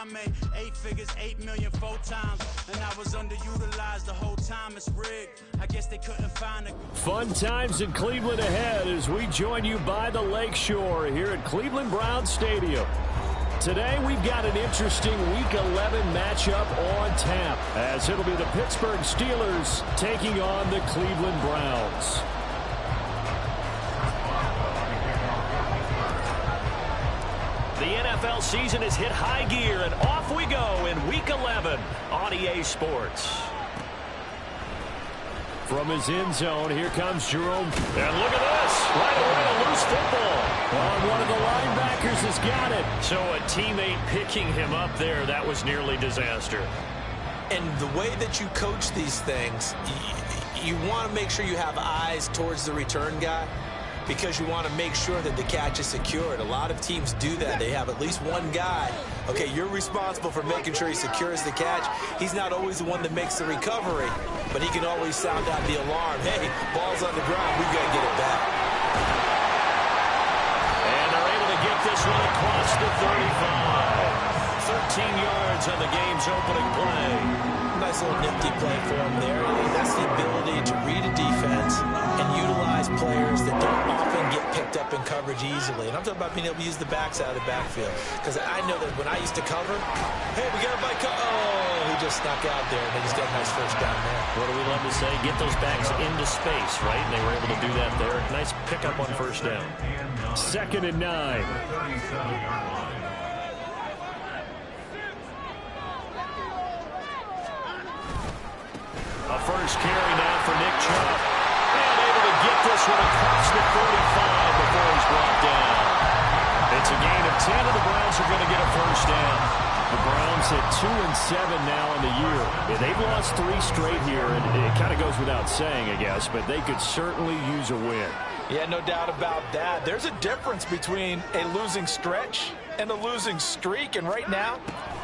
I made 8 figures, 8 million 4 times, and I was underutilized the whole time. It's rigged. I guess they couldn't find a... Fun times in Cleveland ahead as we join you by the Lakeshore here at Cleveland Browns Stadium. Today we've got an interesting Week 11 matchup on tap, as it'll be the Pittsburgh Steelers taking on the Cleveland Browns. The NFL season has hit high gear, and off we go in Week 11 on EA Sports. From his end zone, here comes Jerome. And look at this. Right away, a loose football. One of the linebackers has got it. So a teammate picking him up there, that was nearly disaster. And the way that you coach these things, you want to make sure you have eyes towards the return guy, because you want to make sure that the catch is secured. A lot of teams do that. They have at least one guy. Okay, you're responsible for making sure he secures the catch. He's not always the one that makes the recovery, but he can always sound out the alarm. Hey, ball's on the ground. We've got to get it back. And they're able to get this one across the 35. 13 yards on the game's opening play. Nice little nifty play for him there. That's the ability to read a defense and utilize players that don't often get picked up in coverage easily. And I'm talking about being able to use the backs out of the backfield. Because I know that when I used to cover, hey, we got a bike. Oh, he just snuck out there, and they just got a nice first down there. What do we love to say? Get those backs into space, right? And they were able to do that there. Nice pickup on first down. 2nd and 9. A first carry now for Nick Chubb. And able to get this one across the 45 before he's brought down. It's a gain of 10, and the Browns are going to get a first down. The Browns at 2-7 now in the year. Yeah, they've lost 3 straight here, and it kind of goes without saying, I guess, but they could certainly use a win. Yeah, no doubt about that. There's a difference between a losing stretch and a losing streak, and right now,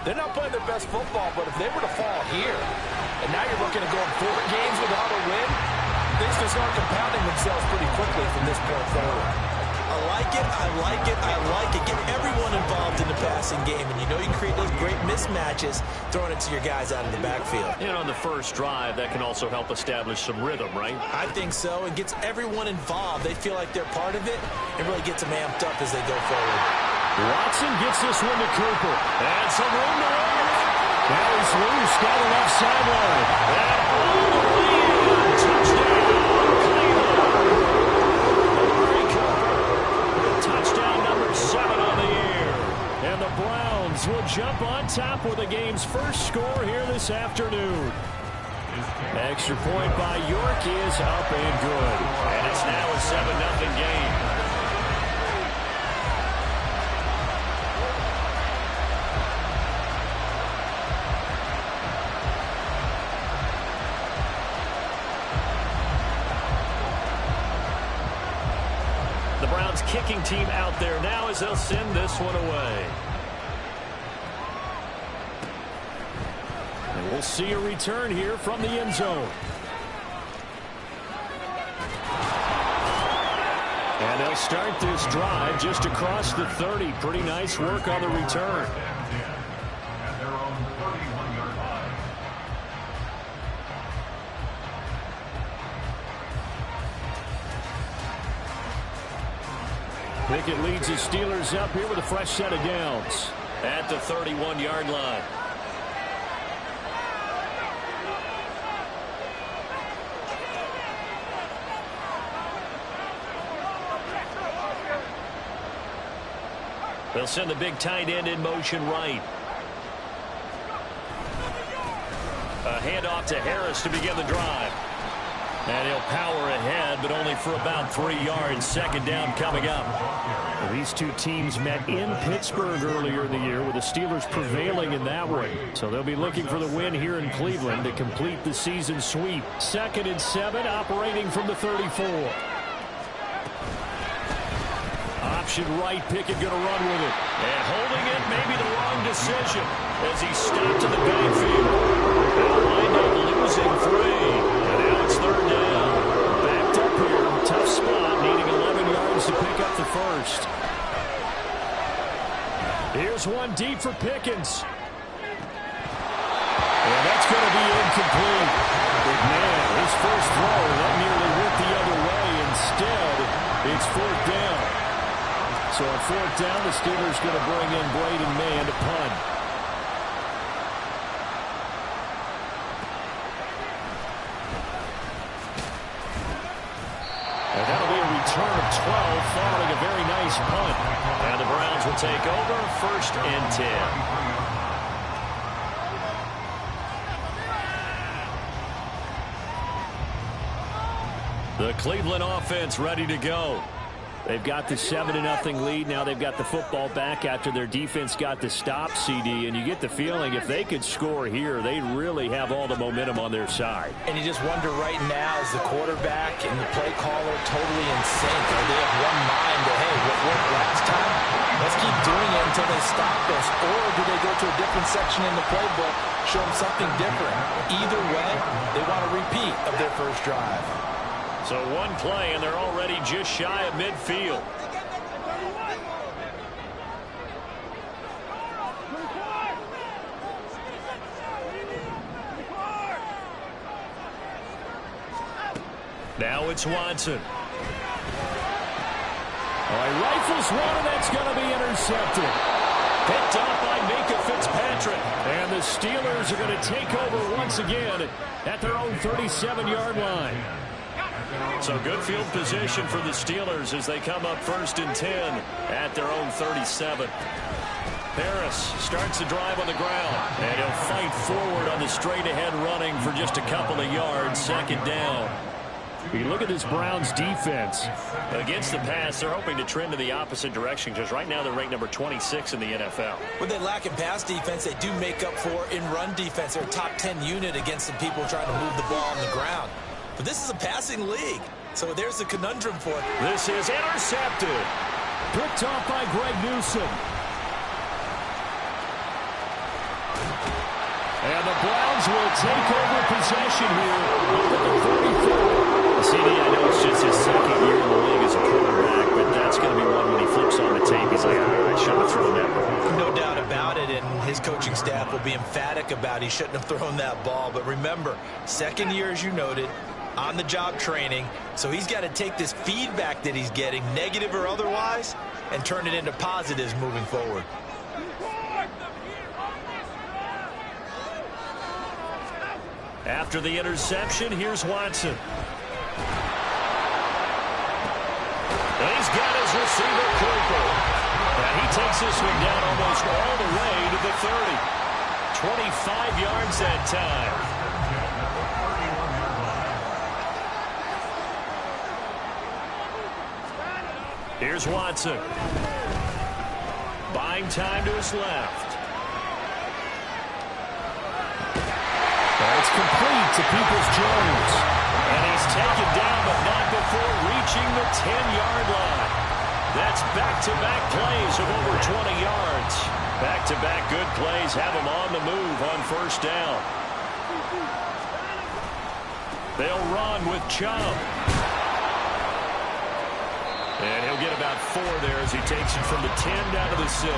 they're not playing their best football, but if they were to fall here, and now you're looking at going 4 games without a win, things can start compounding themselves pretty quickly from this point forward. I like it, I like it, I like it. Get everyone involved in the passing game, and you know you create those great mismatches throwing it to your guys out of the backfield. And on the first drive, that can also help establish some rhythm, right? I think so. It gets everyone involved. They feel like they're part of it, and really gets them amped up as they go forward. Watson gets this one to Cooper. And some room to work. Now he's loose down the left sideline. And all the way in. Touchdown, Cleveland. Touchdown number 7 on the year. And the Browns will jump on top with the game's first score here this afternoon. Extra point by York is up and good. And it's now a 7-0 game. Kicking team out there now as they'll send this one away. And we'll see a return here from the end zone. And they'll start this drive just across the 30. Pretty nice work on the return. Pickett leads his Steelers up here with a fresh set of downs at the 31-yard line. They'll send the big tight end in motion right. A handoff to Harris to begin the drive. And he'll power ahead, but only for about 3 yards. 2nd down coming up. Well, these two teams met in Pittsburgh earlier in the year, with the Steelers prevailing in that one. So they'll be looking for the win here in Cleveland to complete the season sweep. 2nd and 7, operating from the 34. Option right, Pickett going to run with it. And holding it may be the wrong decision as he stopped in the backfield. They'll wind up losing 3. And now it's 3rd down. Backed up here. Tough spot, needing 11 yards to pick up the first. Here's one deep for Pickens. going to be incomplete. But man, his first throw, that nearly went the other way. Instead, it's fourth down. So on fourth down, the Steelers going to bring in Braden Mann to punt. And that'll be a return of 12 following a very nice punt. And the Browns will take over, 1st and 10. The Cleveland offense ready to go. They've got the 7-0 lead. Now they've got the football back after their defense got the stop, CD. And you get the feeling if they could score here, they really have all the momentum on their side. And you just wonder right now, is the quarterback and the play caller totally in sync? Are they of one mind that, hey, what worked last time? Let's keep doing it until they stop us. Or do they go to a different section in the playbook, show them something different? Either way, they want a repeat of their first drive. So one play, and they're already just shy of midfield. Now it's Watson. Oh, he rifles one, and that's going to be intercepted. Picked up by Minka Fitzpatrick. And the Steelers are going to take over once again at their own 37-yard line. So good field position for the Steelers as they come up 1st and 10 at their own 37. Harris starts the drive on the ground, and he'll fight forward on the straight-ahead running for just a couple of yards, 2nd down. You look at this Browns defense. Against the pass, they're hoping to trend in the opposite direction because right now they're ranked number 26 in the NFL. When they lack in pass defense, they do make up for in run defense. They're a top 10 unit against the people trying to move the ball on the ground. But this is a passing league, so there's the conundrum for it. This is intercepted. Picked off by Greg Newsome. And the Browns will take over possession here over the 34. CD, I know it's just his 2nd year in the league as a quarterback, but that's going to be one when he flips on the tape. He's like, I shouldn't have thrown that ball. No doubt about it, and his coaching staff will be emphatic about he shouldn't have thrown that ball. But remember, 2nd year, as you noted, on-the-job training, so he's got to take this feedback that he's getting, negative or otherwise, and turn it into positives moving forward. After the interception, here's Watson. And he's got his receiver, Cooper. And he takes this one down almost all the way to the 30. 25 yards that time. Here's Watson. Buying time to his left. It's complete to Peoples-Jones. And he's taken down, but not before reaching the 10-yard line. That's back-to-back plays of over 20 yards. Back-to-back good plays have him on the move on 1st down. They'll run with Chubb. And he'll get about 4 there as he takes it from the 10 down to the 6.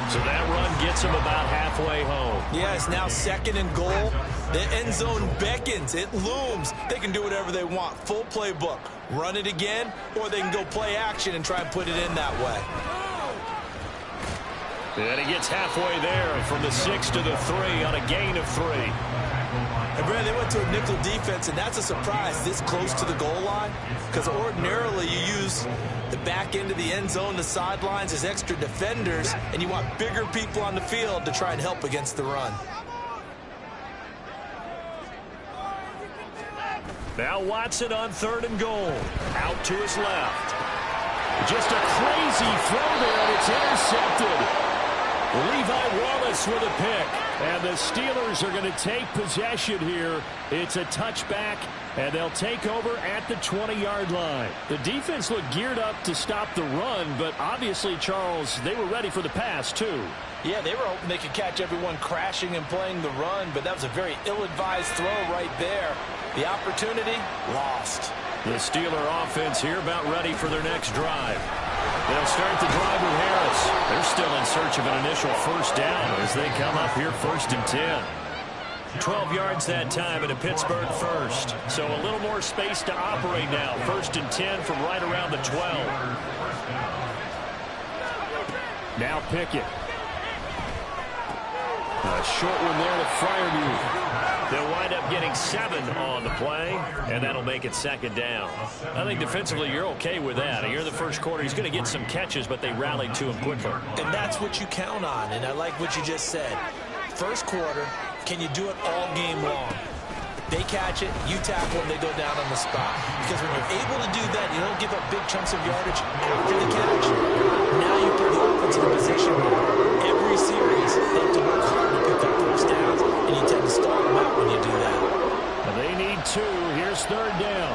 So that run gets him about halfway home. Yeah, it's now 2nd and goal. The end zone beckons. It looms. They can do whatever they want. Full playbook. Run it again, or they can go play action and try and put it in that way. And he gets halfway there from the 6 to the 3 on a gain of 3. And Brad, they went to a nickel defense, and that's a surprise this close to the goal line, because ordinarily you use the back end of the end zone, the sidelines as extra defenders, and you want bigger people on the field to try and help against the run. Now Watson on 3rd and goal. Out to his left. Just a crazy throw there, and it's intercepted. Levi Wallace with a pick. And the Steelers are going to take possession here. It's a touchback, and they'll take over at the 20-yard line. The defense looked geared up to stop the run, but obviously, Charles, they were ready for the pass, too. Yeah, they were hoping they could catch everyone crashing and playing the run, but that was a very ill-advised throw right there. The opportunity, lost. The Steeler offense here about ready for their next drive. They'll start the drive with Harris. They're still in search of an initial 1st down as they come up here 1st and 10. 12 yards that time, and a Pittsburgh first. So a little more space to operate now. 1st and 10 from right around the 12. Now Pickett. A short one there to Freiermuth. They'll wind up getting 7 on the play, and that'll make it 2nd down. I think defensively you're okay with that. Here in the first quarter, he's going to get some catches, but they rallied to him quickly. And that's what you count on, and I like what you just said. First quarter, can you do it all game long? They catch it, you tackle them, they go down on the spot. Because when you're able to do that, you don't give up big chunks of yardage after the catch. Now you put the offense in a position where every series they have to work hard to pick up first downs, and you tend to stall them out when you do that. Well, they need 2. Here's 3rd down.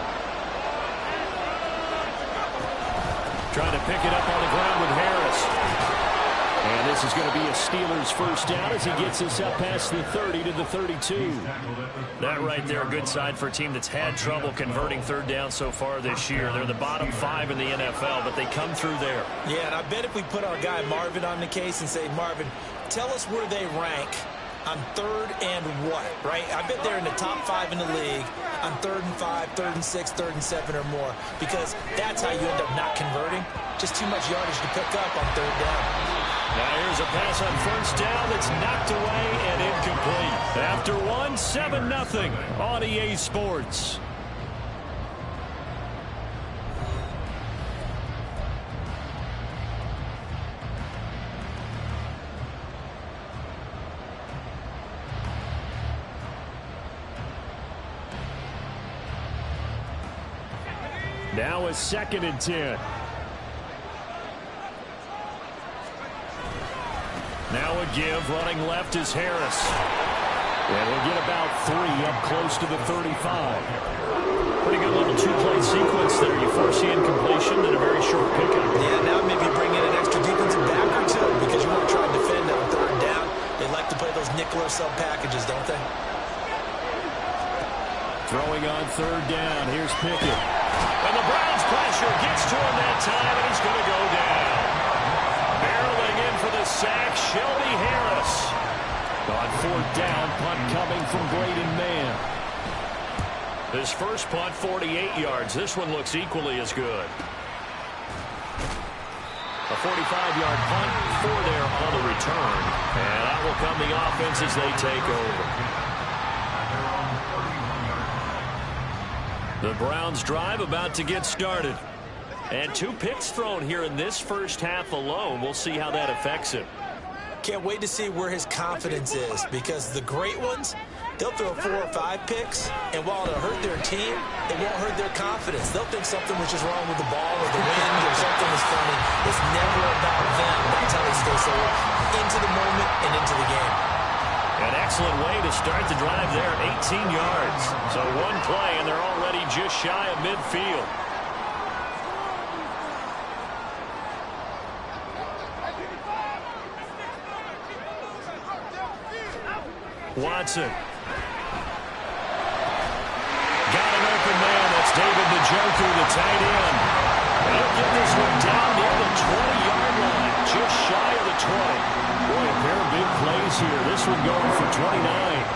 Trying to pick it up on the ground with Harris. And this is going to be a Steelers first down as he gets us up past the 30 to the 32. That right there, a good sign for a team that's had trouble converting 3rd down so far this year. They're the bottom 5 in the NFL, but they come through there. Yeah, and I bet if we put our guy Marvin on the case and say, Marvin, tell us where they rank on 3rd and what, right? I bet they're in the top 5 in the league on 3rd and 5, 3rd and 6, 3rd and 7 or more, because that's how you end up not converting. Just too much yardage to pick up on 3rd down. Now here's a pass on 1st down that's knocked away and incomplete. After 1, 7-0 on EA Sports. Now a 2nd and 10. Now a give, running left is Harris. And we'll get about 3 up close to the 35. Pretty good little 2-play sequence there. You foresee incompletion and a very short pickup. Yeah, now maybe bring in an extra defensive back or 2 because you want to try and defend on 3rd down. They like to play those nickel or sub packages, don't they? Throwing on 3rd down. Here's Pickett. And the Browns pressure gets to him that time, and he's going to go down. Barreling in for the sack, Shelby Harris. On 4th down, punt coming from Braden Mann. His first punt, 48 yards. This one looks equally as good. A 45-yard punt, 4 there on the return. And that will come the offense as they take over. The Browns drive about to get started. And 2 picks thrown here in this first half alone. We'll see how that affects him. Can't wait to see where his confidence is, because the great ones, they'll throw 4 or 5 picks, and while it'll hurt their team, it won't hurt their confidence. They'll think something was just wrong with the ball or the wind or something was funny. It's never about them. That's how they stay so into the moment and into the game. An excellent way to start the drive there, 18 yards. So 1 play, and they're already just shy of midfield. Watson. Got an open man. That's David Njoku, the tight end. And he'll get this one down near the 20-yard line, just shy of the 20. Boy, a pair of big plays here. This one going for 29.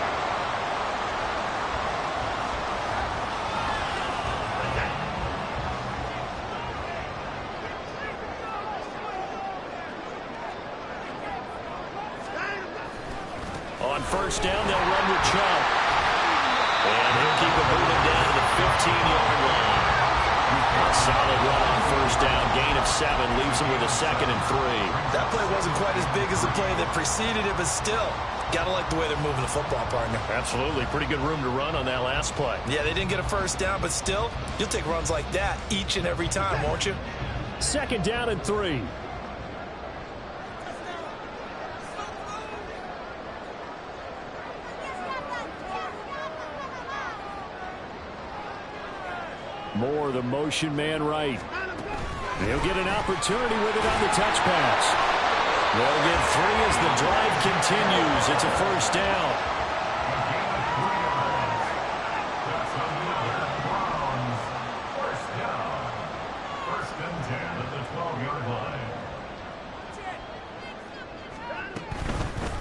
On 1st down, they'll run with Chubb. And he'll keep it moving down to the 15-yard line. A solid run on 1st down. Gain of 7 leaves him with a 2nd and 3. That play wasn't quite as big as the play that preceded it, but still, got to like the way they're moving the football, partner. Absolutely. Pretty good room to run on that last play. Yeah, they didn't get a 1st down, but still, you'll take runs like that each and every time, won't you? 2nd down and 3. Moore, the motion man right. He'll get an opportunity with it on the touch pass. They'll get 3 as the drive continues. It's a 1st down. First and 10 at the 12-yard line.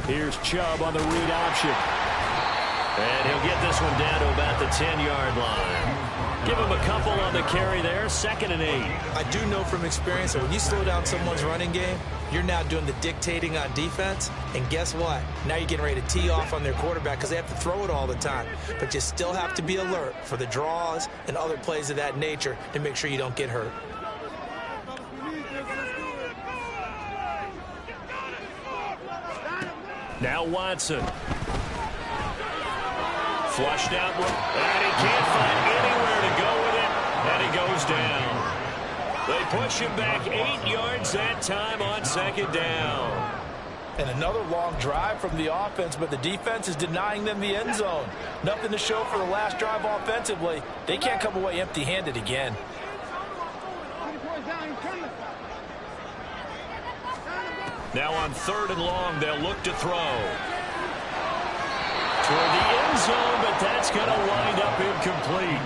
Here's Chubb on the read option. And he'll get this one down to about the 10-yard line. Give him a couple on the carry there, 2nd and 8. I do know from experience that when you slow down someone's running game, you're now doing the dictating on defense. And guess what? Now you're getting ready to tee off on their quarterback because they have to throw it all the time. But you still have to be alert for the draws and other plays of that nature to make sure you don't get hurt. Now Watson. Flushed out, and he can't find anywhere to go with it, and he goes down. They push him back 8 yards that time on 2nd down. And another long drive from the offense, but the defense is denying them the end zone. Nothing to show for the last drive offensively. They can't come away empty-handed again. Now on 3rd and long, they'll look to throw. Toward the end zone, but that's going to wind up incomplete.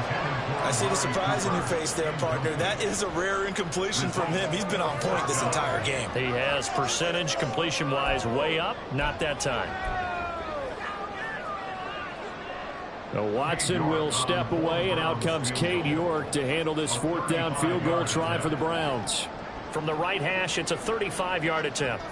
I see the surprise in your face there, partner. That is a rare incompletion from him. He's been on point this entire game. He has percentage completion-wise way up, not that time. Now Watson will step away, and out comes Cade York to handle this 4th down field goal try for the Browns. From the right hash, it's a 35-yard attempt.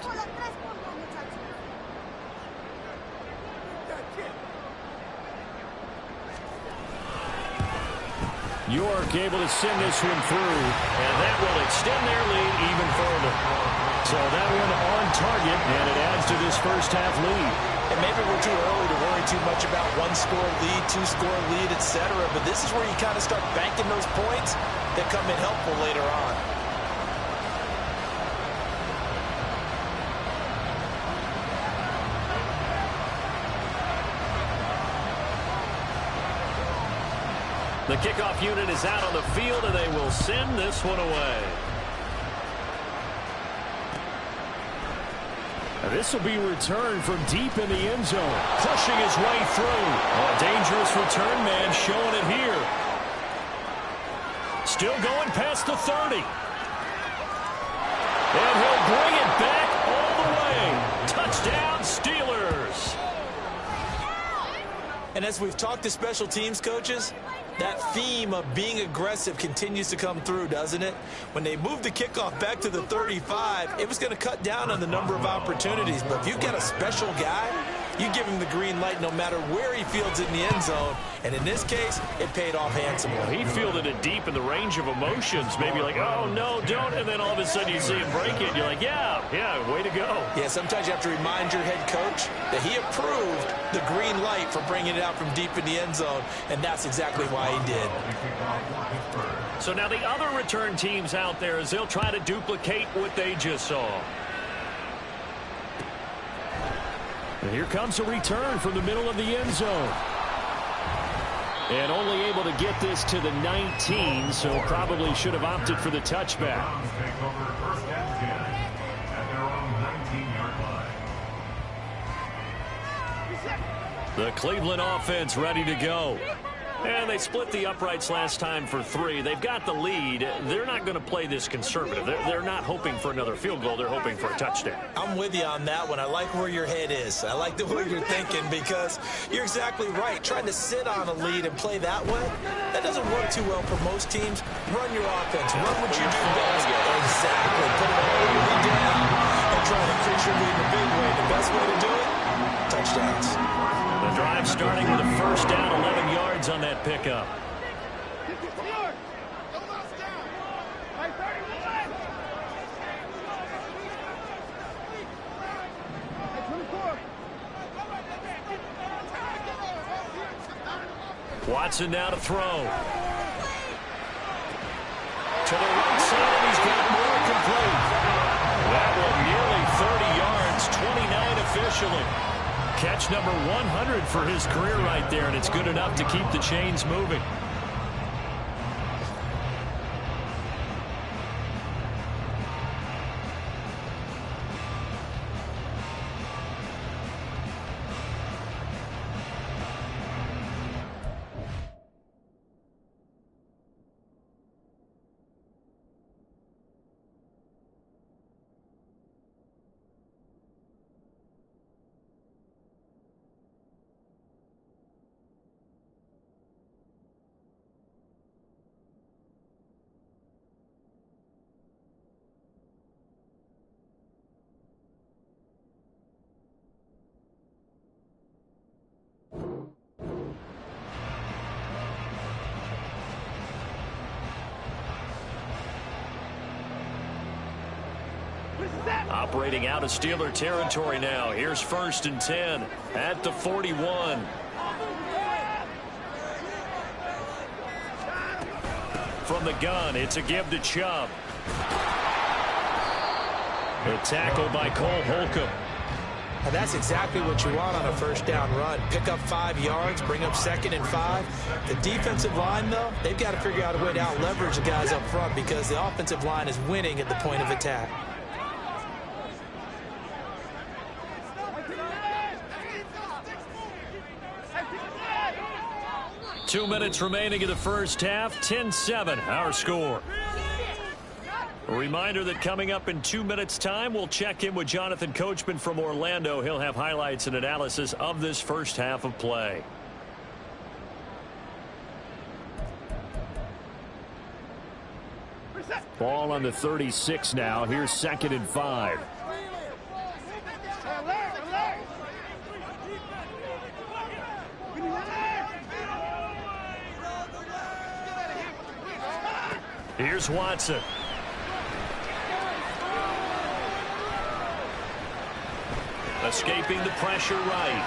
York able to send this one through, and that will extend their lead even further. So that one on target, and it adds to this first half lead. And maybe we're too early to worry too much about 1-score lead, 2-score lead, etc. But this is where you kind of start banking those points that come in helpful later on. The kickoff unit is out on the field, and they will send this one away. This will be returned from deep in the end zone, pushing his way through. A dangerous return man showing it here. Still going past the 30. And he'll bring it back all the way. Touchdown, Steelers. And as we've talked to special teams coaches, that theme of being aggressive continues to come through, doesn't it? When they moved the kickoff back to the 35, it was going to cut down on the number of opportunities. But if you've got a special guy, you give him the green light no matter where he fields it in the end zone. And in this case, it paid off handsomely. He fielded it deep in the range of emotions. Maybe like, oh, no, don't. And then all of a sudden you see him break it. You're like, yeah, way to go. Yeah, sometimes you have to remind your head coach that he approved the green light for bringing it out from deep in the end zone. And that's exactly why he did. So now the other return teams out there, as they'll try to duplicate what they just saw. And here comes a return from the middle of the end zone. And only able to get this to the 19, so probably should have opted for the touchback. Take over 1st and 10 at their own 19-yard line. The Cleveland offense ready to go. And they split the uprights last time for 3. They've got the lead. They're not going to play this conservative. They're not hoping for another field goal. They're hoping for a touchdown. I'm with you on that one. I like where your head is. I like the way you're thinking because you're exactly right. Trying to sit on a lead and play that way, that doesn't work too well for most teams. Run your offense. Run what you do best. Exactly. Put it all the way down and try to increase your lead in a big way. The best way to do it, touchdowns. The drive starting with a 1st down, 11 yards on that pickup. Watson now to throw. To the right side, and he's got more complete. That one nearly 30 yards, 29 officially. Catch number 100 for his career right there, and it's good enough to keep the chains moving. Operating out of Steeler territory now. Here's 1st and 10 at the 41. From the gun, it's a give to Chubb. A tackle by Cole Holcomb. And that's exactly what you want on a first down run. Pick up 5 yards, bring up 2nd and 5. The defensive line, though, they've got to figure out a way to out-leverage the guys up front because the offensive line is winning at the point of attack. Two minutes remaining in the first half. 10-7, our score. A reminder that coming up in 2 minutes' time, we'll check in with Jonathan Coachman from Orlando. He'll have highlights and analysis of this first half of play. Ball on the 36 now. Here's 2nd and 5. Here's Watson. Escaping the pressure right.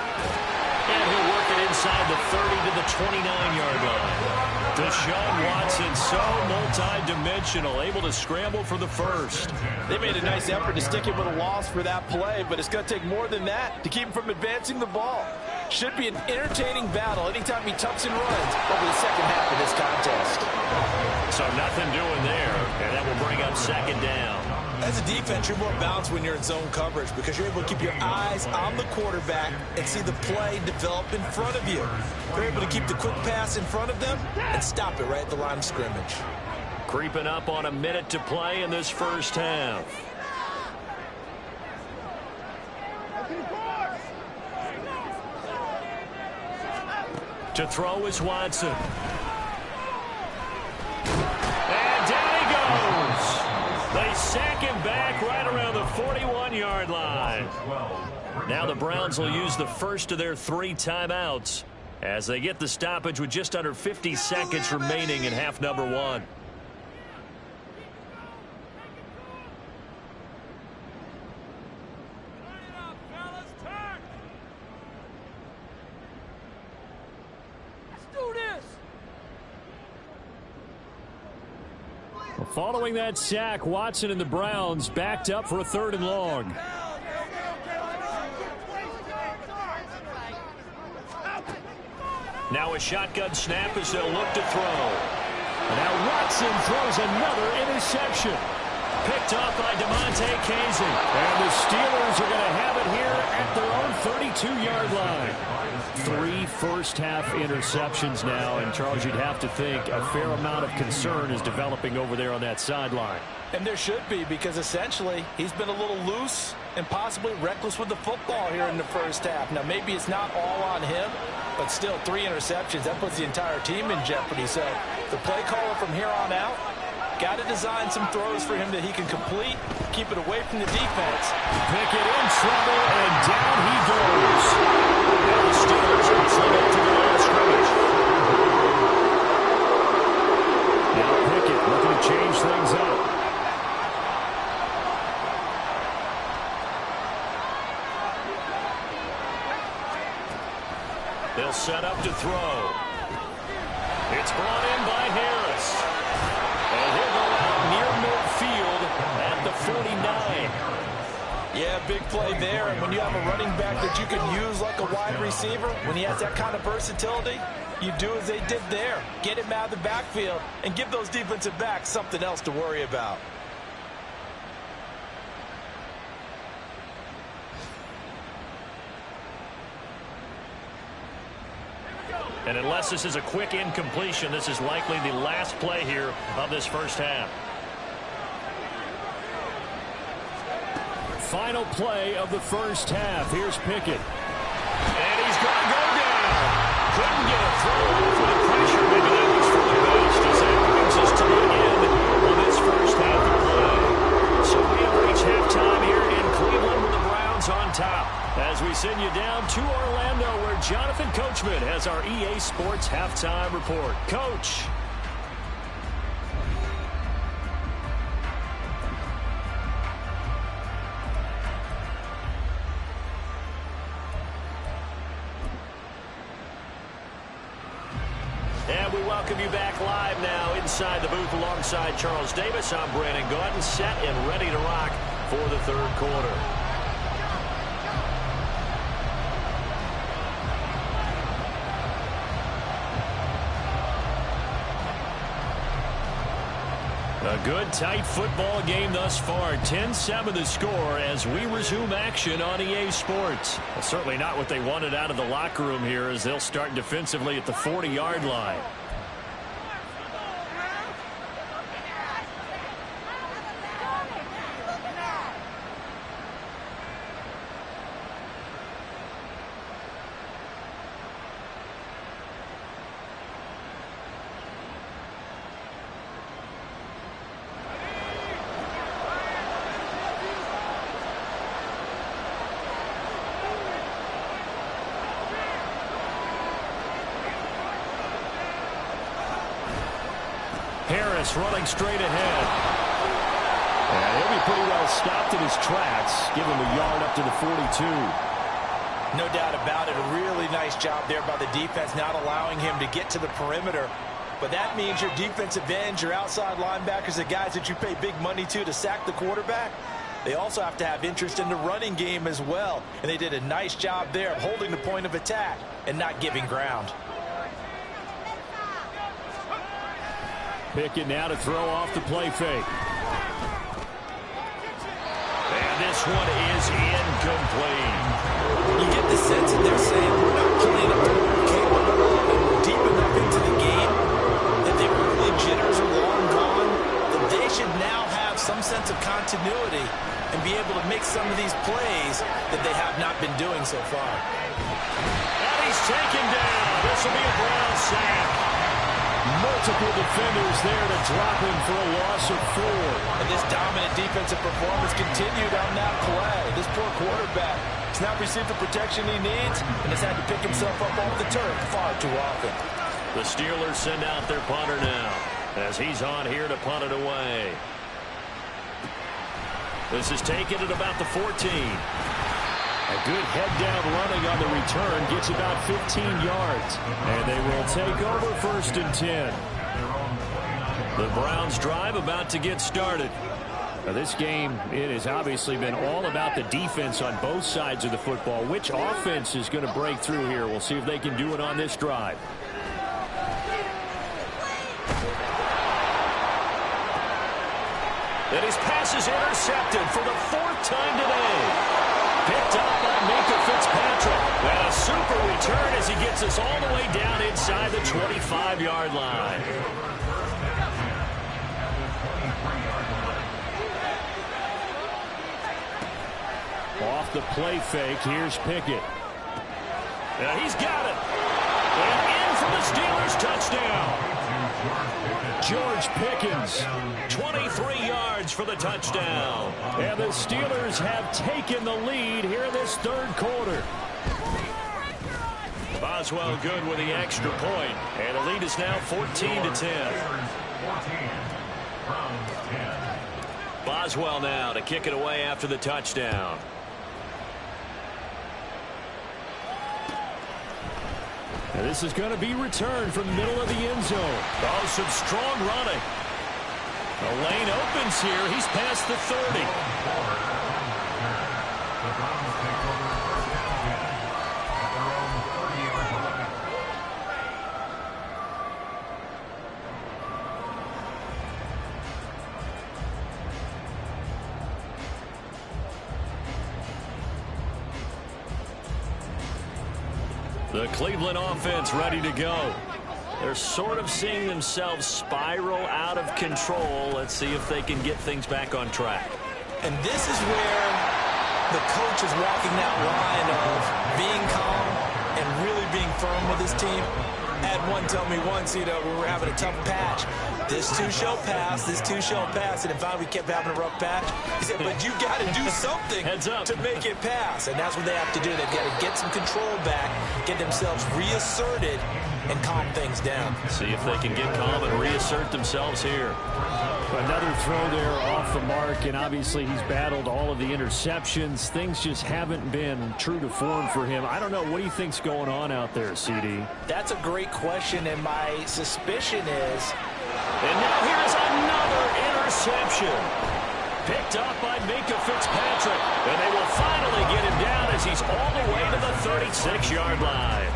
And he'll work it inside the 30 to the 29-yard line. Deshaun Watson, so multi-dimensional, able to scramble for the first. They made a nice effort to stick him with a loss for that play, but it's going to take more than that to keep him from advancing the ball. Should be an entertaining battle anytime he tucks and runs over the second half of this contest. So nothing doing there, and that will bring up 2nd down. As a defense, you're more balanced when you're in zone coverage because you're able to keep your eyes on the quarterback and see the play develop in front of you. You're able to keep the quick pass in front of them and stop it right at the line of scrimmage. Creeping up on a minute to play in this first half. To throw is Watson. And down he goes. They sack him back right around the 41-yard line. Now the Browns will use the first of their 3 timeouts as they get the stoppage with just under 50 seconds remaining in half number 1. Following that sack, Watson and the Browns backed up for a 3rd and long. Now a shotgun snap as they'll look to throw. And now Watson throws another interception. Picked off by DeMonte Casey. And the Steelers are going to have it here at their own 32-yard line. 3 first-half interceptions now, and Charles, you'd have to think a fair amount of concern is developing over there on that sideline. And there should be, because essentially he's been a little loose and possibly reckless with the football here in the first half. Now, maybe it's not all on him, but still 3 interceptions. That puts the entire team in jeopardy. So the play caller from here on out got to design some throws for him that he can complete, keep it away from the defense. Pickett in trouble, and down he goes. Now the Steelers will send up to the line of scrimmage. Now Pickett looking to change things up. They'll set up to throw. It's brought in by Harris. And he'll go out near midfield at the 49. Yeah, big play there. And when you have a running back that you can use like a wide receiver, when he has that kind of versatility, you do as they did there. Get him out of the backfield and give those defensive backs something else to worry about. And unless this is a quick incompletion, this is likely the last play here of this first half. Final play of the first half. Here's Pickett. And he's going to go down. Couldn't get a throw for the pressure. Maybe that was for the best as that brings us to the end of this first half of play. So we have reached halftime here in Cleveland with the Browns on top. As we send you down to Orlando where Jonathan Coachman has our EA Sports halftime report. Coach. welcome you back live now inside the booth alongside Charles Davis. I'm Brandon Gaudin, set and ready to rock for the third quarter. A good, tight football game thus far. 10-7 the score as we resume action on EA Sports. Well, certainly not what they wanted out of the locker room here as they'll start defensively at the 40-yard line. Harris running straight ahead. And he'll be pretty well stopped in his tracks. Give him a yard up to the 42. No doubt about it. A really nice job there by the defense, not allowing him to get to the perimeter. But that means your defensive ends, your outside linebackers, the guys that you pay big money to sack the quarterback, they also have to have interest in the running game as well. And they did a nice job there of holding the point of attack and not giving ground. Pickett now to throw off the play fake. And this one is incomplete. You get the sense that they're saying we're not playing up to what we're capable of, and we're deep enough into the game that the early jitters are long gone, that they should now have some sense of continuity and be able to make some of these plays that they have not been doing so far. And he's taken down. This will be a Brown sack. Multiple defenders there to drop him for a loss of 4. And this dominant defensive performance continued on that play. This poor quarterback has not received the protection he needs and has had to pick himself up off the turf far too often. The Steelers send out their punter now as he's on here to punt it away. This is taken at about the 14. A good head-down running on the return gets about 15 yards. And they will take over 1st and 10. The Browns drive about to get started. Now this game, it has obviously been all about the defense on both sides of the football. Which offense is going to break through here? We'll see if they can do it on this drive. And his pass is intercepted for the 4th time today. Picked up by Minka Fitzpatrick. And a super return as he gets us all the way down inside the 25-yard line. Off the play fake, here's Pickett. And he's got it. And in for the Steelers touchdown. George Pickens, 23 yards for the touchdown. And the Steelers have taken the lead here in this third quarter. Boswell good with the extra point. And the lead is now 14-10. Boswell now to kick it away after the touchdown. And this is going to be returned from the middle of the end zone. Oh, some strong running. The lane opens here. He's past the 30. The Cleveland offense ready to go. They're sort of seeing themselves spiral out of control. Let's see if they can get things back on track. And this is where the coach is walking that line of being calm and really being firm with his team. I had one tell me once, we were having a tough patch. this too shall pass, this too shall pass. And then finally we kept having a rough patch. He said, but you got to do something to make it pass. And that's what they have to do. They've got to get some control back, get themselves reasserted, and calm things down. See if they can get calm and reassert themselves here. Another throw there off the mark, and obviously he's battled all of the interceptions. Things just haven't been true to form for him. I don't know. What do you think's going on out there, CD? That's a great question, and my suspicion is... And now here's another interception. Picked up by Minka Fitzpatrick. And they will finally get him down as he's all the way to the 36-yard line.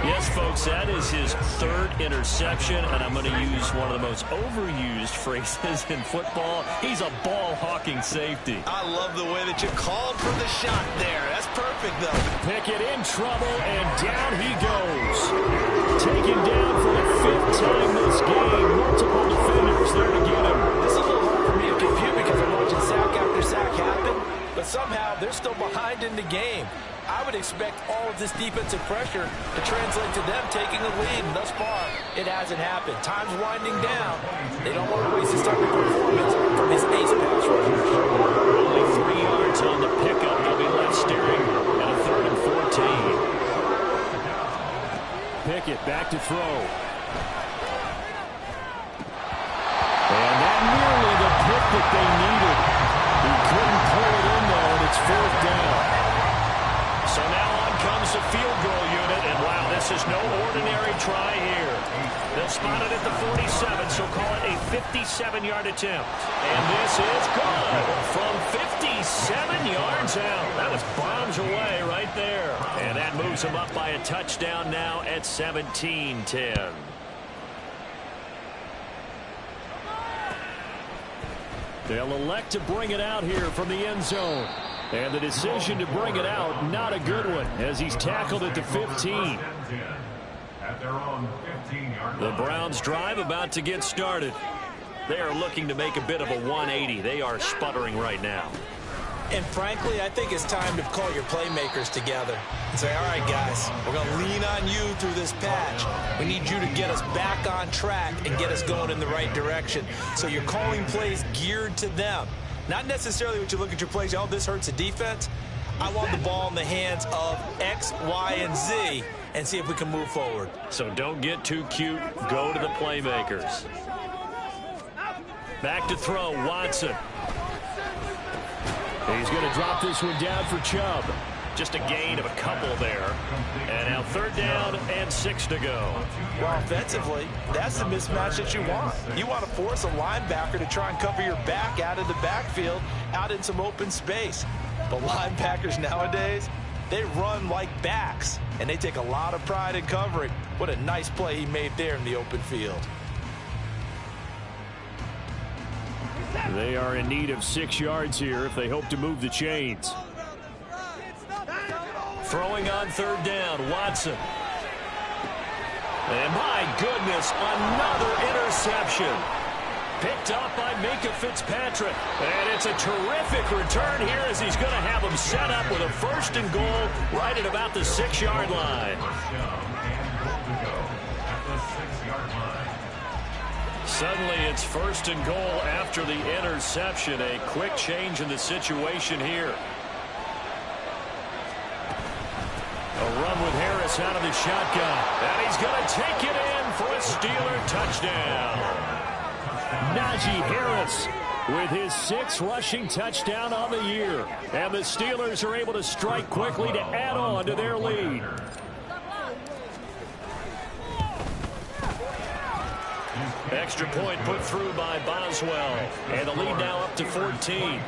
Yes, folks, that is his third interception, and I'm going to use one of the most overused phrases in football. He's a ball-hawking safety. I love the way that you called for the shot there. That's perfect, though. Pickett in trouble, and down he goes. Taken down for the fifth time this game. Multiple defenders there to get him. This is a little hard for me to compute because I'm watching sack after sack happen, but somehow they're still behind in the game. I would expect all of this defensive pressure to translate to them taking a lead, and thus far, it hasn't happened. Time's winding down. They don't want to waste this type of performance from his ace pass rusher. Only 3 yards on the pickup. They'll be left steering at a 3rd and 14. Pickett back to throw. And that nearly the pick that they needed. He couldn't pull it in, though, and it's 4th down. So now on comes the field goal unit, and wow, this is no ordinary try here. They'll spot it at the 47, so call it a 57-yard attempt. And this is good from 57 yards out. That was bombs away right there. And that moves them up by a touchdown now at 17-10. They'll elect to bring it out here from the end zone. And the decision to bring it out, not a good one, as he's tackled at the 15. The Browns drive about to get started. They are looking to make a bit of a 180. They are sputtering right now. And frankly, I think it's time to call your playmakers together and say, all right, guys, we're going to lean on you through this patch. We need you to get us back on track and get us going in the right direction. So you're calling plays geared to them. Not necessarily what you look at your plays, oh, this hurts the defense. I want the ball in the hands of X, Y, and Z and see if we can move forward. So don't get too cute. Go to the playmakers. Back to throw, Watson. He's going to drop this one down for Chubb. Just a gain of a couple there. And now 3rd down and 6 to go. Well, offensively, that's the mismatch that you want. You want to force a linebacker to try and cover your back out of the backfield, out in some open space. But linebackers nowadays, they run like backs, and they take a lot of pride in covering. What a nice play he made there in the open field. They are in need of 6 yards here if they hope to move the chains. Throwing on 3rd down, Watson. And my goodness, another interception. Picked up by Minka Fitzpatrick. And it's a terrific return here as he's going to have them set up with a 1st and goal right at about the 6-yard line. Suddenly it's 1st and goal after the interception. A quick change in the situation here. A run with Harris out of the shotgun. And he's going to take it in for a Steeler touchdown. Najee Harris with his 6th rushing touchdown on the year. And the Steelers are able to strike quickly to add on to their lead. Extra point put through by Boswell. And the lead now up to 14.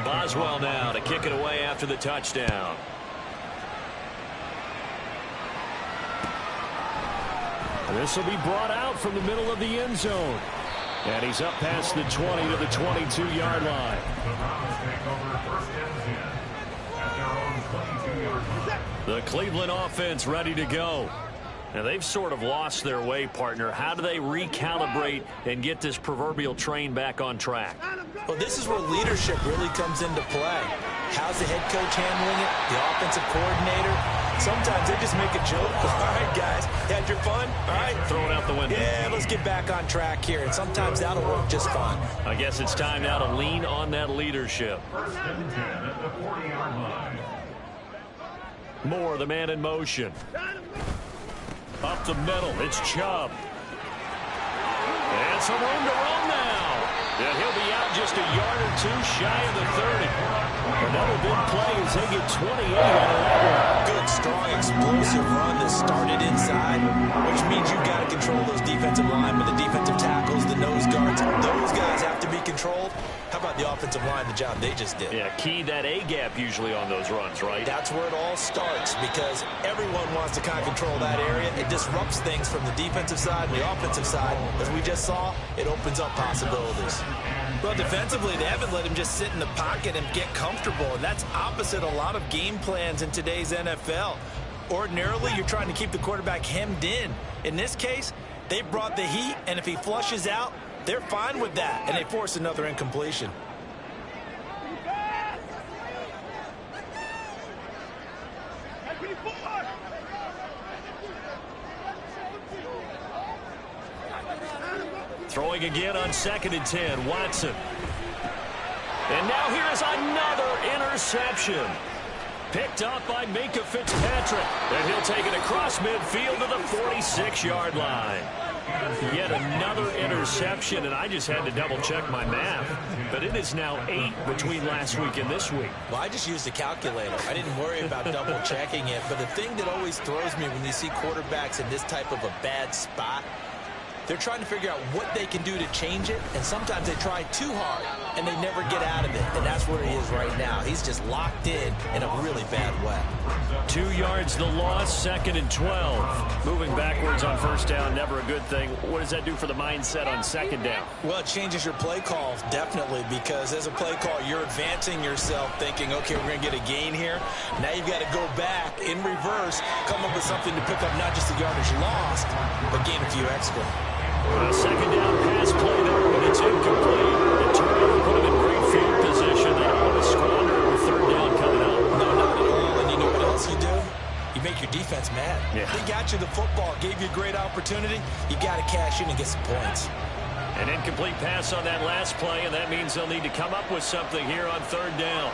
Boswell now to kick it away after the touchdown. This will be brought out from the middle of the end zone. And he's up past the 20 to the 22-yard line. The Cleveland offense ready to go. Now, they've sort of lost their way, partner. How do they recalibrate and get this proverbial train back on track? Well, this is where leadership really comes into play. How's the head coach handling it? The offensive coordinator? Sometimes they just make a joke. All right, guys, had your fun? All right. Throw it out the window. Yeah, let's get back on track here. And sometimes that'll work just fine. I guess it's time now to lean on that leadership. First and 10 at the 40-yard line. Moore, the man in motion. Up the middle, it's Chubb. And some room to run now. And he'll be out just a yard or two shy of the 30. Another big play as they get 28 out of that one. Good, strong, explosive run that started inside, which means you've got to control those defensive linemen, the defensive tackles, the nose guards. Those guys have to be controlled. How about the offensive line, the job they just did? Yeah, key that A-gap usually on those runs, right? That's where it all starts because everyone wants to kind of control that area. It disrupts things from the defensive side and the offensive side. As we just saw, it opens up possibilities. Well, defensively, they haven't let him just sit in the pocket and get comfortable, and that's opposite a lot of game plans in today's NFL. Ordinarily, you're trying to keep the quarterback hemmed in. In this case, they brought the heat, and if he flushes out, they're fine with that, and they force another incompletion. Throwing again on 2nd and 10, Watson. And now here's another interception. Picked up by Minkah Fitzpatrick. And he'll take it across midfield to the 46-yard line. Yet another interception, and I just had to double-check my math. But it is now 8 between last week and this week. Well, I just used a calculator. I didn't worry about double-checking it. But the thing that always throws me when you see quarterbacks in this type of a bad spot, they're trying to figure out what they can do to change it, and sometimes they try too hard, and they never get out of it, and that's where he is right now. He's just locked in a really bad way. 2 yards the loss, 2nd and 12. Moving backwards on 1st down, never a good thing. What does that do for the mindset on 2nd down? Well, it changes your play call, definitely, because as a play call, you're advancing yourself thinking, okay, we're going to get a gain here. Now you've got to go back in reverse, come up with something to pick up not just the yardage lost, but gain a few extra. A 2nd down pass play there, but it's incomplete. The turnover put him in great field position. They don't want to squander it with 3rd down coming up. No, not at all. And you know what else you do? You make your defense mad. Yeah. They got you the football, gave you a great opportunity. You got to cash in and get some points. An incomplete pass on that last play, and that means they'll need to come up with something here on 3rd down.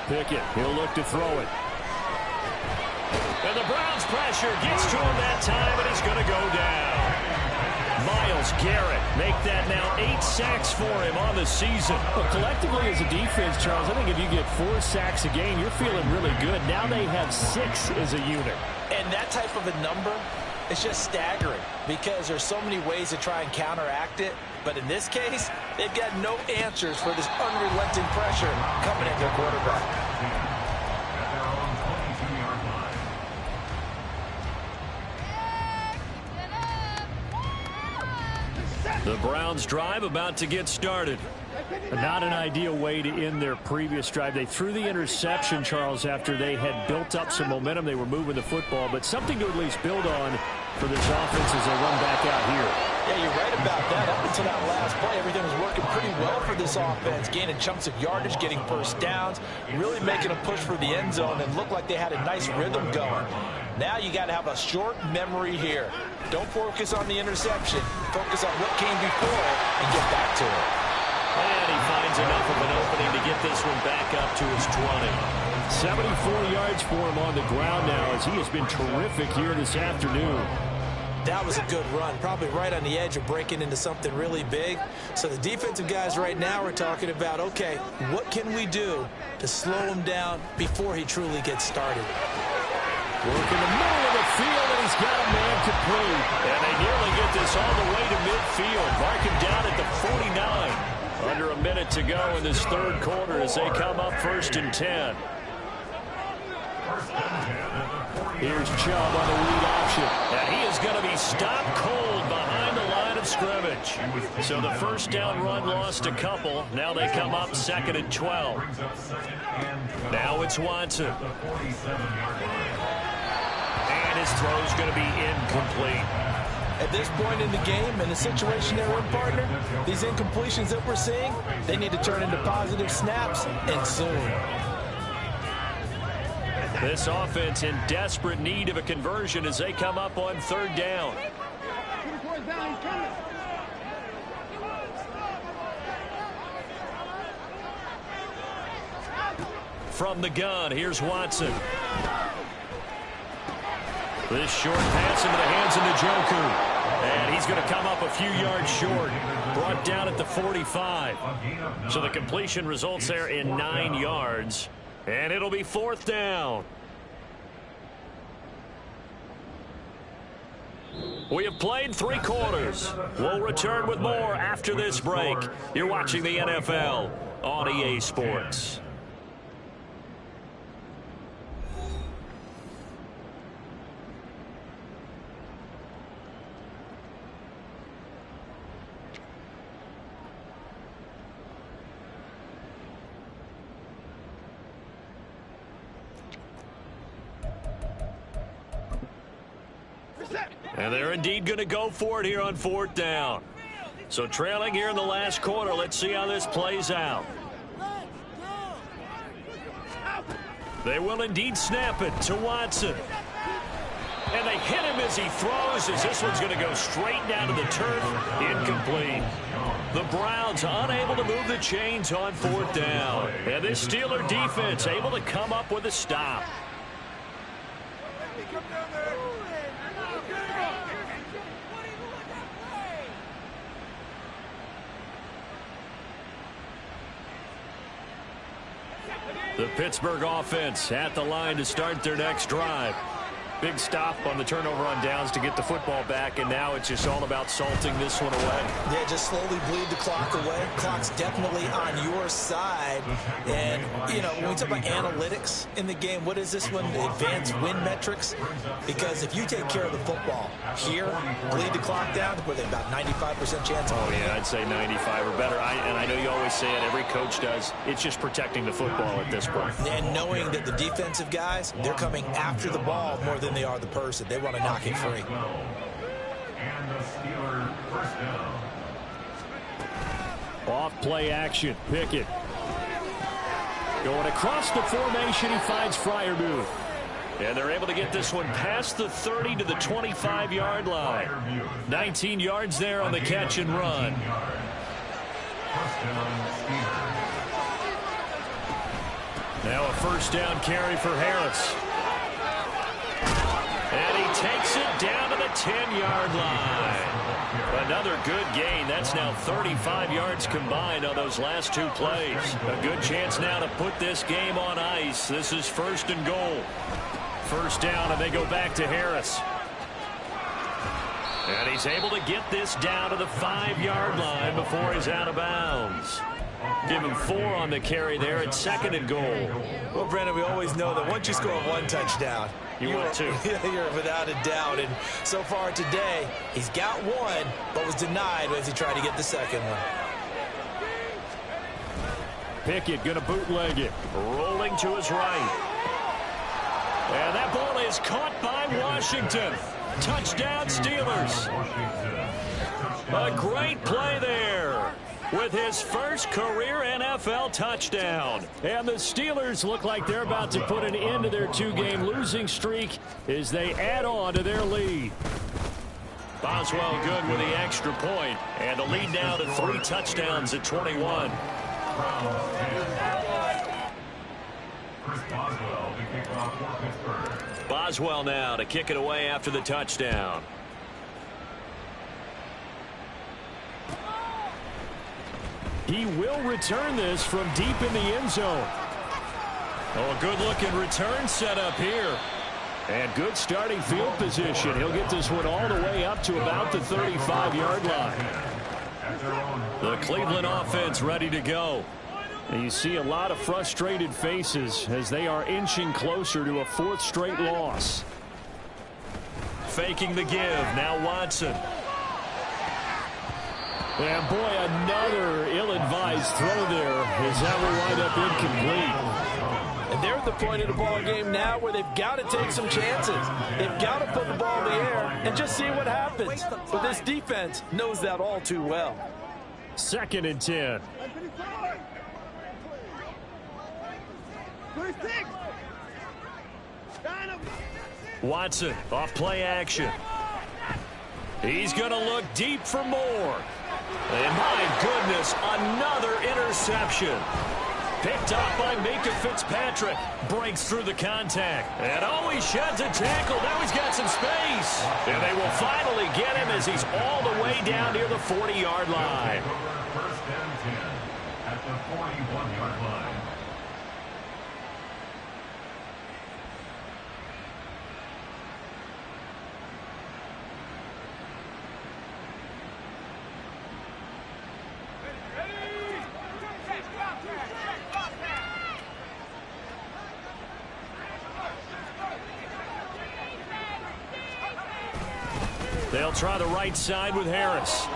Pickett, he'll look to throw it. And the Browns pressure gets to him that time, and he's going to go down. Myles Garrett make that now 8 sacks for him on the season. Well, collectively as a defense, Charles, I think if you get 4 sacks a game, you're feeling really good. Now they have 6 as a unit. And that type of a number, it's just staggering because there's so many ways to try and counteract it. But in this case, they've got no answers for this unrelenting pressure coming at their quarterback. At their own 22-yard line. The Browns drive about to get started. Not an ideal way to end their previous drive. They threw the interception, Charles, after they had built up some momentum. They were moving the football, but something to at least build on for this offense as they run back out here. Yeah, you're right about that. Up until that last play, everything was working pretty well for this offense, gaining chunks of yardage, getting first downs, really making a push for the end zone, and looked like they had a nice rhythm going. Now you got to have a short memory here. Don't focus on the interception. Focus on what came before it and get back to it. And he finds enough of an opening to get this one back up to his 20. 74 yards for him on the ground now as he has been terrific here this afternoon. That was a good run, probably right on the edge of breaking into something really big. So the defensive guys right now are talking about, okay, what can we do to slow him down before he truly gets started? Work in the middle of the field, and he's got a man complete. And they nearly get this all the way to midfield. Mark him down at the 49. Under a minute to go in this 3rd quarter as they come up 1st and 10. Here's Chubb on the read option. And he is going to be stopped cold behind the line of scrimmage. So the 1st down run lost a couple. Now they come up 2nd and 12. Now it's Watson. And this throw is going to be incomplete. At this point in the game, in the situation they're in, partner, these incompletions that we're seeing, they need to turn into positive snaps, and soon. This offense in desperate need of a conversion as they come up on third down. From the gun, here's Watson. This short pass into the hands of the Joker. And he's going to come up a few yards short. Brought down at the 45. So the completion results there in 9 yards. And it'll be fourth down. We have played 3 quarters. We'll return with more after this break. You're watching the NFL on EA Sports. And they're indeed going to go for it here on fourth down. So trailing here in the last quarter. Let's see how this plays out. They will indeed snap it to Watson. And they hit him as he throws, as this one's going to go straight down to the turf. Incomplete. The Browns unable to move the chains on fourth down. And this Steeler defense able to come up with a stop. The Pittsburgh offense at the line to start their next drive. Big stop on the turnover on downs to get the football back, and now it's just all about salting this one away. Yeah, just slowly bleed the clock away. Clock's definitely on your side. And, you know, when we talk about analytics in the game, what is this one? Advanced win metrics? Because if you take care of the football here, bleed the clock down, with about 95% chance of winning. Yeah, I'd say 95 or better. And I know you always say it, every coach does. It's just protecting the football at this point. And knowing that the defensive guys, they're coming after the ball more than they are the person. They want to knock it free. And the Steelers first down. Off play action. Pickett. Going across the formation. He finds Freiermuth. And they're able to get this one past the 30 to the 25-yard line. 19 yards there on the catch and run. First down, Steelers. Now a first down carry for Harris. And he takes it down to the 10-yard line. Another good gain. That's now 35 yards combined on those last 2 plays. A good chance now to put this game on ice. This is first and goal. First down, and they go back to Harris. And he's able to get this down to the 5-yard line before he's out of bounds. Give him 4 on the carry there at second and goal. Well, Brandon, we always know that once you score 1 touchdown, You want 2. You're without a doubt. And so far today, he's got 1, but was denied as he tried to get the second one. Pickett going to bootleg it. Rolling to his right. And that ball is caught by Washington. Touchdown, Steelers. A great play there with his first career NFL touchdown. And the Steelers look like they're about to put an end to their 2-game losing streak as they add on to their lead. Boswell good with the extra point. And the lead now to 3 touchdowns at 21. Chris Boswell to kick off for Pittsburgh. Boswell now to kick it away after the touchdown. He will return this from deep in the end zone. Oh, a good-looking return set up here. And good starting field position. He'll get this one all the way up to about the 35-yard line. The Cleveland offense ready to go. And you see a lot of frustrated faces as they are inching closer to a 4th straight loss. Faking the give. Now Watson. And boy, another ill-advised throw there as that will wind up incomplete. And they're at the point of the ball game now where they've got to take some chances. They've got to put the ball in the air and just see what happens. But this defense knows that all too well. 2nd and 10. Watson off play action. He's going to look deep for more. And my goodness, another interception. Picked up by Minka Fitzpatrick. Breaks through the contact. And he sheds a tackle. Now he's got some space. And they will finally get him as he's all the way down near the 40-yard line. First and 10 at the 41-yard line. They'll try the right side with Harris.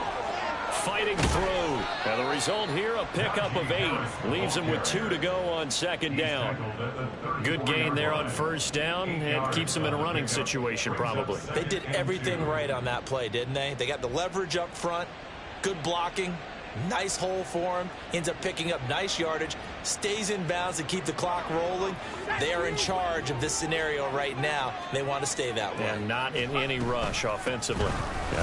Fighting through. And the result here, a pickup of 8. Leaves them with 2 to go on 2nd down. Good gain there on 1st down and keeps them in a running situation probably. They did everything right on that play, didn't they? They got the leverage up front, good blocking, nice hole for him, ends up picking up nice yardage, stays in bounds to keep the clock rolling. They are in charge of this scenario right now. They want to stay that way. And not in any rush offensively.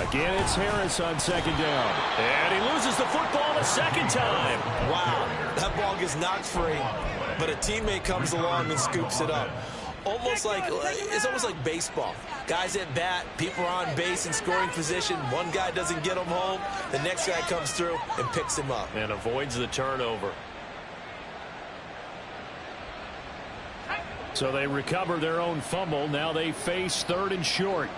Again, it's Harris on 2nd down. And he loses the football the 2nd time. Wow, that ball gets knocked free, but a teammate comes along and scoops it up. It's almost like baseball. Guys at bat, people are on base in scoring position. One guy doesn't get him home. The next guy comes through and picks him up. And avoids the turnover. So they recover their own fumble. Now they face 3rd and short.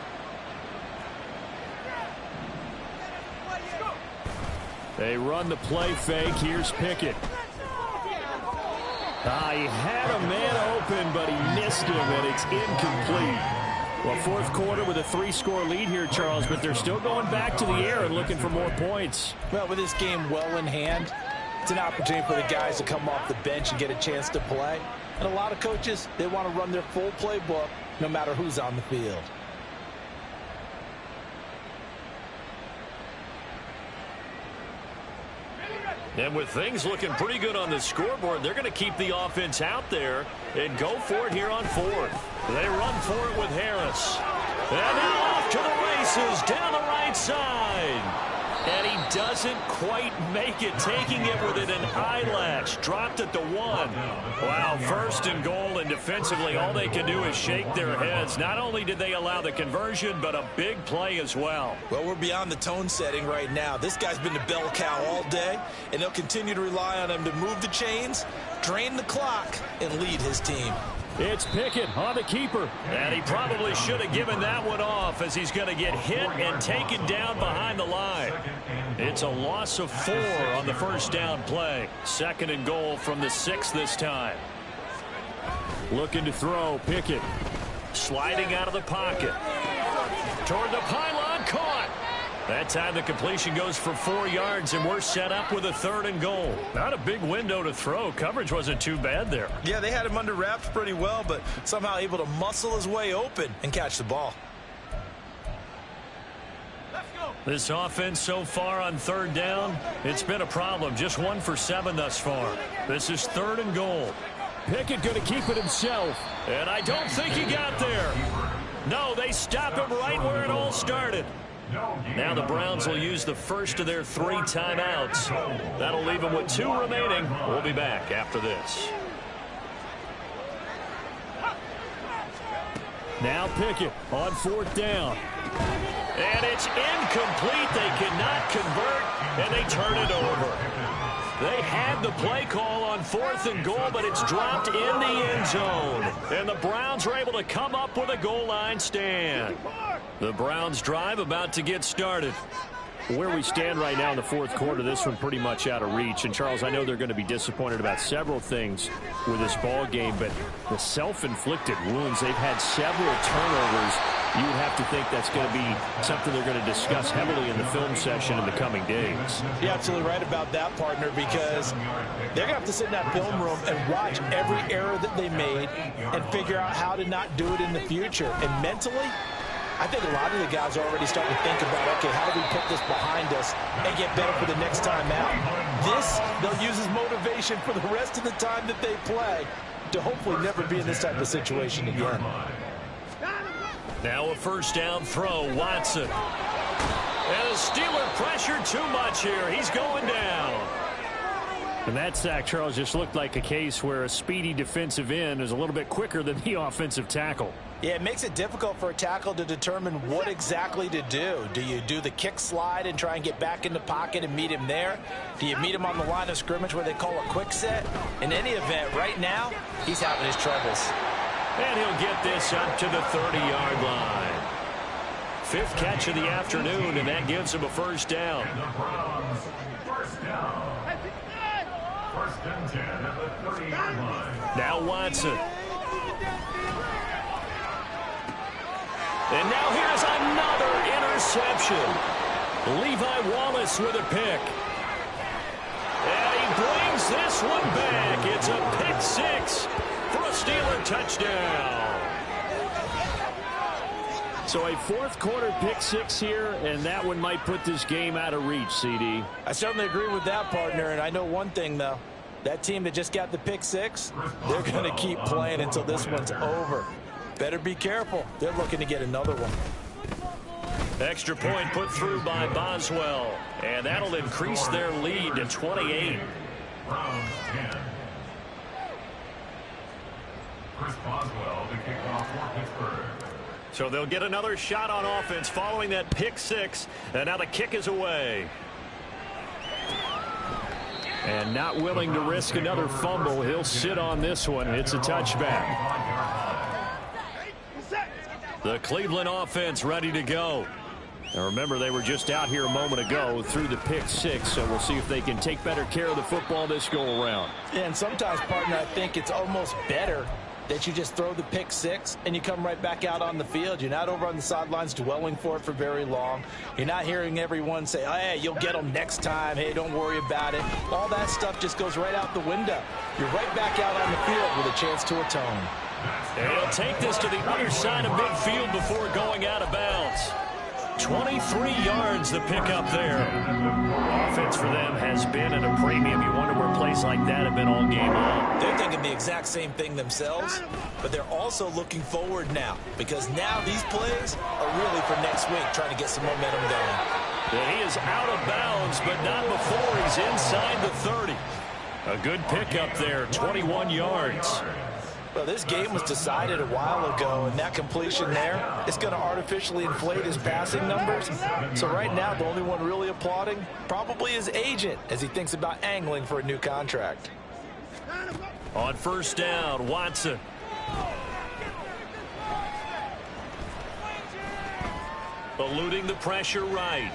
They run the play fake. Here's Pickett. He had a man open, but he missed him, and it's incomplete. Well, 4th quarter with a 3-score lead here, Charles, but they're still going back to the air and looking for more points. Well, with this game well in hand, it's an opportunity for the guys to come off the bench and get a chance to play. And a lot of coaches, they want to run their full playbook no matter who's on the field. And with things looking pretty good on the scoreboard, they're going to keep the offense out there and go for it here on 4th. They run for it with Harris. And now off to the races down the right side. And he doesn't quite make it, taking it within an eyelash. Dropped at the 1. Wow, 1st and goal, and defensively all they can do is shake their heads. Not only did they allow the conversion, but a big play as well. Well, we're beyond the tone setting right now. This guy's been the bell cow all day, and they'll continue to rely on him to move the chains, drain the clock, and lead his team. It's Pickett on the keeper. And he probably should have given that one off, as he's going to get hit and taken down behind the line. It's a loss of 4 on the 1st down play. 2nd and goal from the 6 this time. Looking to throw, Pickett. Sliding out of the pocket. Toward the pylon, caught. That time the completion goes for 4 yards, and we're set up with a 3rd and goal. Not a big window to throw. Coverage wasn't too bad there. Yeah, they had him under wraps pretty well, but somehow able to muscle his way open and catch the ball. This offense so far on 3rd down, it's been a problem. Just 1 for 7 thus far. This is 3rd and goal. Pickett going to keep it himself. And I don't think he got there. No, they stop him right where it all started. Now the Browns will use the first of their 3 timeouts. That'll leave them with 2 remaining. We'll be back after this. Now Pickett on 4th down. And it's incomplete. They cannot convert, and they turn it over. They had the play call on 4th and goal, but it's dropped in the end zone. And the Browns are able to come up with a goal line stand. The Browns drive about to get started. Where we stand right now in the fourth quarter, this one pretty much out of reach. And, Charles, I know they're going to be disappointed about several things with this ball game, but the self-inflicted wounds, they've had several turnovers. You would have to think that's going to be something they're going to discuss heavily in the film session in the coming days. You're absolutely right about that, partner, because they're going to have to sit in that film room and watch every error that they made and figure out how to not do it in the future. And mentally, I think a lot of the guys are already starting to think about, okay, how do we put this behind us and get better for the next time out? This, they'll use as motivation for the rest of the time that they play to hopefully never be in this type of situation again. Now a first down throw, Watson. And the Steeler pressure too much here. He's going down. And that sack, Charles, just looked like a case where a speedy defensive end is a little bit quicker than the offensive tackle. Yeah, it makes it difficult for a tackle to determine what exactly to do. Do you do the kick slide and try and get back in the pocket and meet him there? Do you meet him on the line of scrimmage where they call a quick set? In any event, right now, he's having his troubles. And he'll get this up to the 30-yard line. Fifth catch of the afternoon, and that gives him a first down. And the Browns, first down. First and 10 at the 30-yard line. Now Watson. And now here's another interception. Levi Wallace with a pick. And he brings this one back. It's a pick six for a Steeler touchdown. So a fourth quarter pick six here, and that one might put this game out of reach, CD. I certainly agree with that, partner, and I know one thing, though. That team that just got the pick six, they're going to keep playing until this one's over. Better be careful. They're looking to get another one. Extra point put through by Boswell, and that'll increase their lead to 28. Browns 10. Chris Boswell, the kickoff for Pittsburgh. So they'll get another shot on offense following that pick six, and now the kick is away. And not willing to risk another fumble, he'll sit on this one. It's a touchback. The Cleveland offense ready to go. Now remember, they were just out here a moment ago through the pick six, so we'll see if they can take better care of the football this go around. And sometimes, partner, I think it's almost better that you just throw the pick six and you come right back out on the field. You're not over on the sidelines dwelling for it for very long. You're not hearing everyone say, oh, hey, you'll get them next time. Hey, don't worry about it. All that stuff just goes right out the window. You're right back out on the field with a chance to atone. And he'll take this to the other side of midfield before going out of bounds. 23 yards the pickup there. Offense for them has been at a premium. You wonder where plays like that have been all game long. They're thinking the exact same thing themselves, but they're also looking forward now, because now these plays are really for next week, trying to get some momentum going. And he is out of bounds, but not before he's inside the 30. A good pickup there, 21 yards. Well, this game was decided a while ago, and that completion there is going to artificially inflate his passing numbers. So right now, the only one really applauding probably his agent as he thinks about angling for a new contract. On first down, Watson. Eluding the pressure right.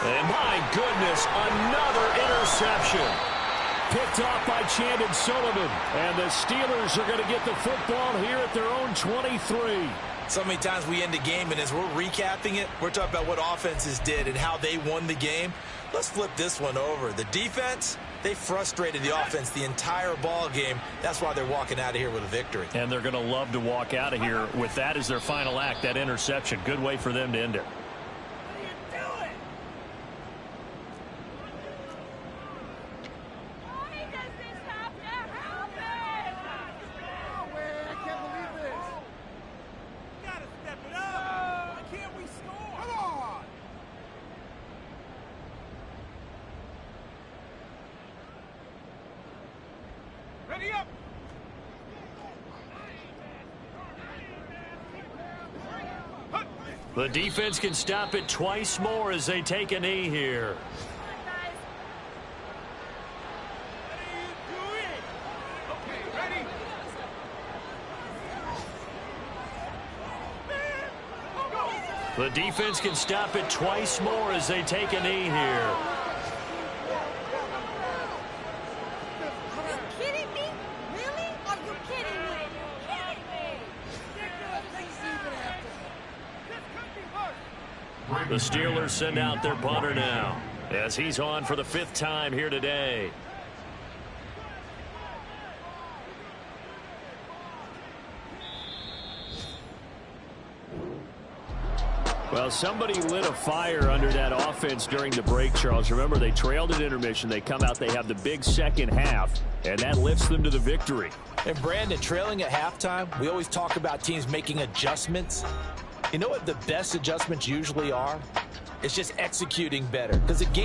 And my goodness, another interception. Picked off by Chandon Sullivan. And the Steelers are going to get the football here at their own 23. So many times we end the game, and as we're recapping it, we're talking about what offenses did and how they won the game. Let's flip this one over. The defense, they frustrated the offense the entire ball game. That's why they're walking out of here with a victory. And they're going to love to walk out of here with that as their final act, that interception. Good way for them to end it. The defense can stop it twice more as they take a knee here. The defense can stop it twice more as they take a knee here. Are you kidding me? Really? Are you kidding me? The Steelers send out their punter now as he's on for the 5th time here today. Well, somebody lit a fire under that offense during the break, Charles. Remember, they trailed at intermission. They come out, they have the big second half, and that lifts them to the victory. And Brandon, trailing at halftime, we always talk about teams making adjustments. You know what the best adjustments usually are? It's just executing better. Because the game